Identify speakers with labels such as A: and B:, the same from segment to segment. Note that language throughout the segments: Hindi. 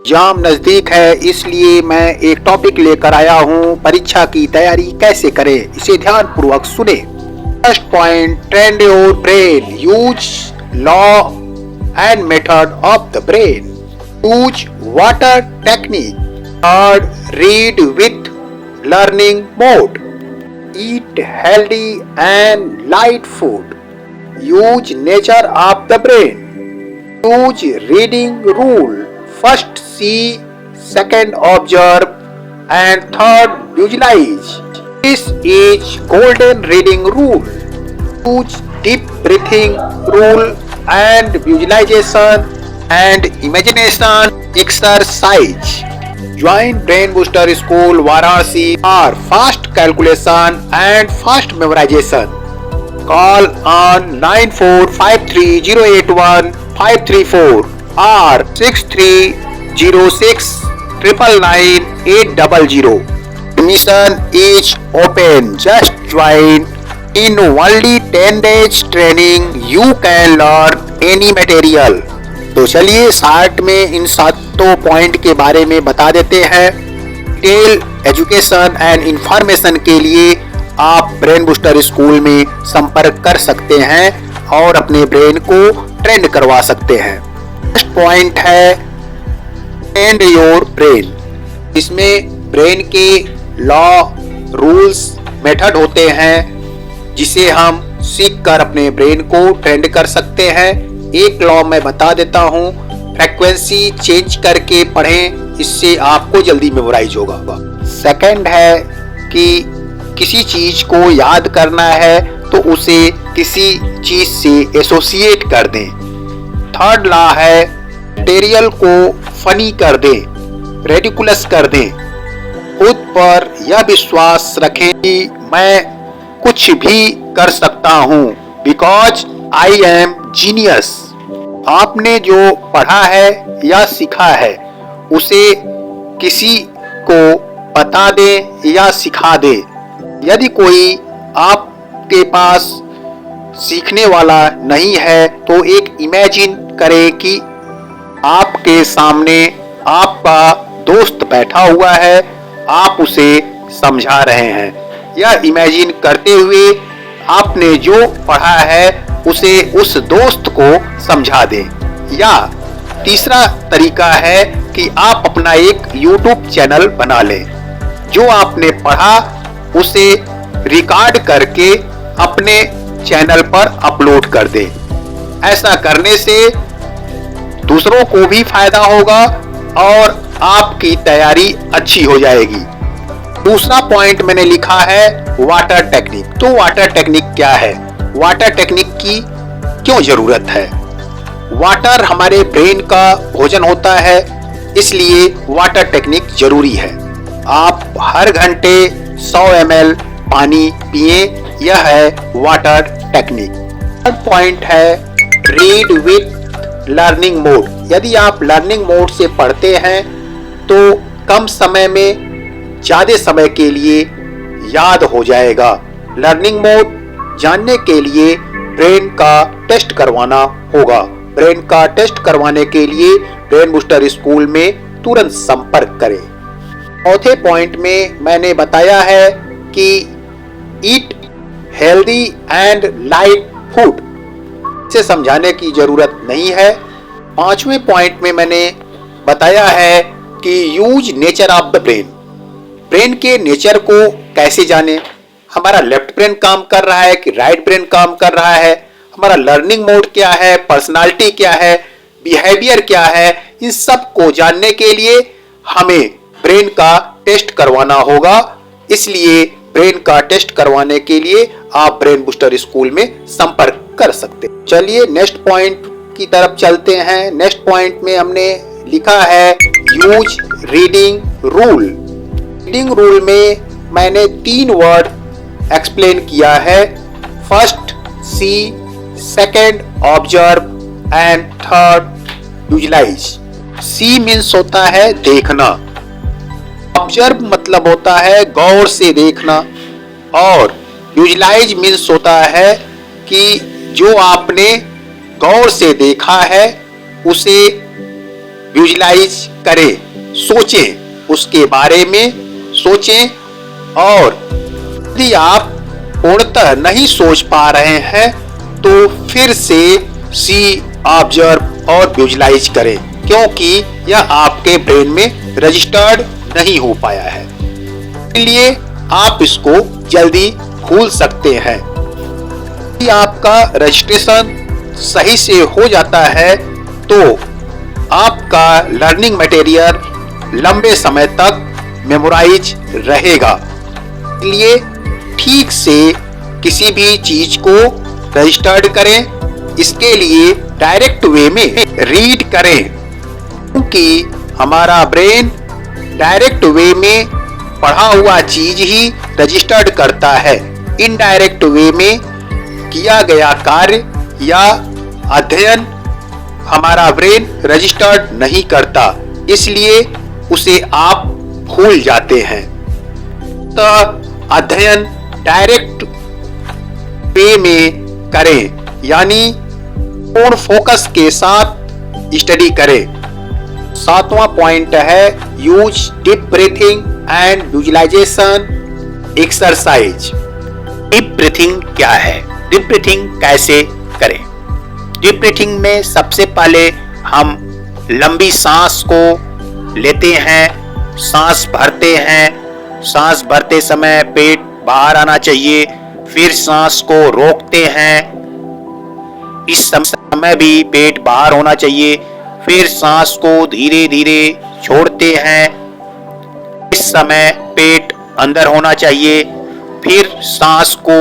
A: एग्जाम नजदीक है, इसलिए मैं एक टॉपिक लेकर आया हूँ, परीक्षा की तैयारी कैसे करें। इसे ध्यान पूर्वक सुने। First point, train your brain, use law and method of the brain, use water technique. Third, read with learning mode, eat healthy and light food, use nature of the brain, use reading rule, first see, second observe and third visualize. This is golden reading rule. Use deep breathing rule and visualization and imagination exercise. Join Brain Booster School Varanasi for fast calculation and fast memorization. Call on 9453081534 or 6306999800. Admission is open. Just join. In only 10 days training, you can learn any material. तो चलिए शॉर्ट में इन सातों पॉइंट के बारे में बता देते हैं। डिटेल एजुकेशन एंड इंफॉर्मेशन के लिए आप ब्रेन बूस्टर स्कूल में संपर्क कर सकते हैं और अपने ब्रेन को ट्रेंड करवा सकते हैं। फर्स्ट पॉइंट है ट्रेंड योर ब्रेन। इसमें ब्रेन के लॉ, रूल्स, मेथड होते हैं जिसे हम सीख कर अपने ब्रेन को ट्रेंड कर सकते हैं। एक लॉ मैं बता देता हूँ, फ्रीक्वेंसी चेंज करके पढ़ें, इससे आपको जल्दी मेमोराइज होगा। सेकंड है कि किसी चीज को याद करना है तो उसे किसी चीज से एसोसिएट कर दें। थर्ड लॉ है मटेरियल को फनी कर दें, रेडिकुलस कर दें। खुद पर यह विश्वास रखें कि मैं कुछ भी कर सकता हूँ, बिकॉज आई एम जीनियस। आपने जो पढ़ा है या सीखा है उसे किसी को बता दें या सिखा दें। यदि कोई आपके पास सीखने वाला नहीं है तो एक इमेजिन करें कि आपके सामने आपका दोस्त बैठा हुआ है, आप उसे समझा रहे हैं। यह इमेजिन करते हुए आपने जो पढ़ा है उसे उस दोस्त को समझा दें। या तीसरा तरीका है कि आप अपना एक YouTube चैनल बना लें। जो आपने पढ़ा उसे रिकॉर्ड करके अपने चैनल पर अपलोड कर दें। ऐसा करने से दूसरों को भी फायदा होगा और आपकी तैयारी अच्छी हो जाएगी। दूसरा पॉइंट मैंने लिखा है वाटर टेक्निक। तो वाटर टेक्निक क्या है? वाटर टेक्निक की क्यों जरूरत है? वाटर हमारे ब्रेन का भोजन होता है, इसलिए वाटर टेक्निक जरूरी है। आप हर घंटे 100 ml पानी पिए, यह है वाटर टेक्निक। थर्ड पॉइंट है रीड विथ लर्निंग मोड। यदि आप लर्निंग मोड से पढ़ते हैं तो कम समय में ज्यादा समय के लिए याद हो जाएगा। लर्निंग मोड जानने के लिए ब्रेन का टेस्ट करवाना होगा। ब्रेन का टेस्ट करवाने के लिए ब्रेन बूस्टर स्कूल में तुरंत संपर्क करें। चौथे पॉइंट में मैंने बताया है कि eat healthy and light food, इसे समझाने की जरूरत नहीं है। पांचवें पॉइंट में मैंने बताया है कि use nature of the brain. Brain के नेचर को कैसे जाने, हमारा लेफ्ट ब्रेन काम कर रहा है कि राइट ब्रेन काम कर रहा है, हमारा लर्निंग मोड क्या है, पर्सनालिटी क्या है, बिहेवियर क्या है, इन सब को जानने के लिए हमें ब्रेन का टेस्ट करवाना होगा। इसलिए ब्रेन का टेस्ट करवाने के लिए आप ब्रेन बूस्टर स्कूल में संपर्क कर सकते हैं। चलिए नेक्स्ट पॉइंट की तरफ चलते हैं। नेक्स्ट पॉइंट में हमने लिखा है use reading rule. Reading rule में मैंने 3 वर्ड एक्सप्लेन किया है। First see, second observe and third visualise. See means होता है देखना, ऑब्जर्व मतलब होता है गौर से देखना, और विजुलाइज मीन्स होता है कि जो आपने गौर से देखा है उसे विजुलाइज करें, सोचें, उसके बारे में सोचें। और यदि आप पूर्णतः नहीं सोच पा रहे हैं तो फिर से सी, ऑब्जर्व और विजुलाइज करें, क्योंकि यह आपके ब्रेन में रजिस्टर्ड नहीं हो पाया है, इसलिए आप इसको जल्दी भूल सकते हैं। यदि आपका रजिस्ट्रेशन सही से हो जाता है तो आपका लर्निंग मटेरियल लंबे समय तक मेमोराइज रहेगा। इसलिए ठीक से किसी भी चीज को रजिस्टर्ड करें। इसके लिए डायरेक्ट वे में रीड करें, क्योंकि हमारा ब्रेन डायरेक्ट वे में पढ़ा हुआ चीज ही रजिस्टर्ड करता है। इनडायरेक्ट वे में किया गया कार्य या अध्ययन हमारा ब्रेन रजिस्टर्ड नहीं करता, इसलिए उसे आप भूल जाते हैं। तो अध्ययन डायरेक्ट वे में करें, यानी पूर्ण फोकस के साथ स्टडी करें। 7वां पॉइंट है use deep breathing and visualisation exercise. Deep breathing क्या है? डीप ब्रीथिंग कैसे करें? डीप ब्रीथिंग में सबसे पहले हम लंबी सांस को लेते हैं, सांस भरते हैं। सांस भरते समय पेट बाहर आना चाहिए, फिर सांस को रोकते हैं, इस समय भी पेट बाहर होना चाहिए, फिर सांस को धीरे धीरे छोड़ते हैं, इस समय पेट अंदर होना चाहिए, फिर सांस को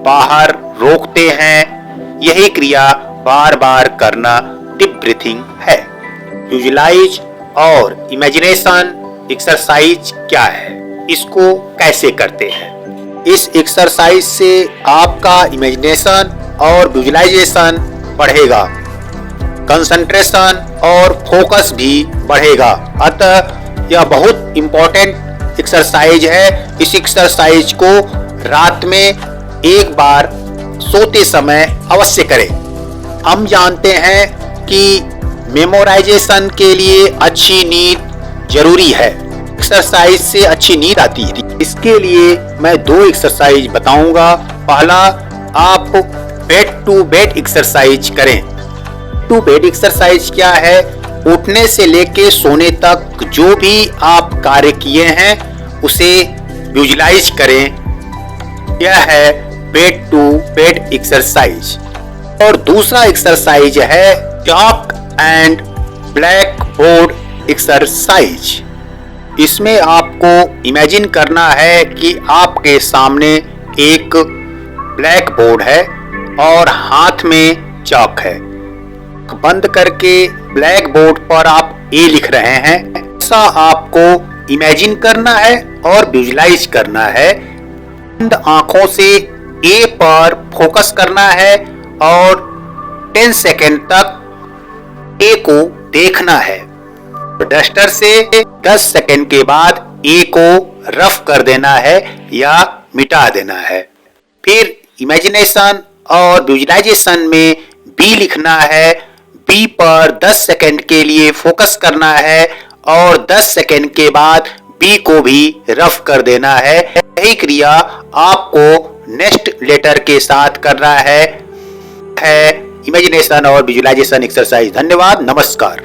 A: बाहर रोकते हैं। यही क्रिया बार बार करना डीप ब्रीथिंग है। विजुअलाइज और इमेजिनेशन एक्सरसाइज क्या है, इसको कैसे करते हैं? इस एक्सरसाइज से आपका इमेजिनेशन और विजुअलाइजेशन बढ़ेगा, कंसंट्रेशन और फोकस भी बढ़ेगा। अतः यह बहुत इंपॉर्टेंट एक्सरसाइज है। इस एक्सरसाइज को रात में एक बार सोते समय अवश्य करें। हम जानते हैं कि मेमोराइजेशन के लिए अच्छी नींद जरूरी है। एक्सरसाइज से अच्छी नींद आती है। इसके लिए मैं 2 एक्सरसाइज बताऊंगा। पहला, आप बेड टू बेड एक्सरसाइज करें। टू बेड एक्सरसाइज क्या है? उठने से लेके सोने तक जो भी आप कार्य किए हैं उसे विजुअलाइज करें। यह है बेड टू बेड एक्सरसाइज। और दूसरा एक्सरसाइज है chalk and black board exercise. इसमें आपको इमेजिन करना है कि आपके सामने एक ब्लैक बोर्ड है और हाथ में चॉक है। बंद करके ब्लैक बोर्ड पर आप ए लिख रहे हैं, ऐसा आपको इमेजिन करना है और विजुअलाइज करना है। बंद आंखों से ए पर फोकस करना है और 10 सेकेंड तक ए को देखना है। डस्टर से 10 सेकेंड के बाद ए को रफ कर देना है या मिटा देना है। फिर इमेजिनेशन और विजुअलाइजेशन में बी लिखना है। बी पर 10 सेकेंड के लिए फोकस करना है और 10 सेकेंड के बाद बी को भी रफ कर देना है। यही क्रिया आपको नेक्स्ट लेटर के साथ करना है इमेजिनेशन और विजुअलाइजेशन एक्सरसाइज। धन्यवाद, नमस्कार।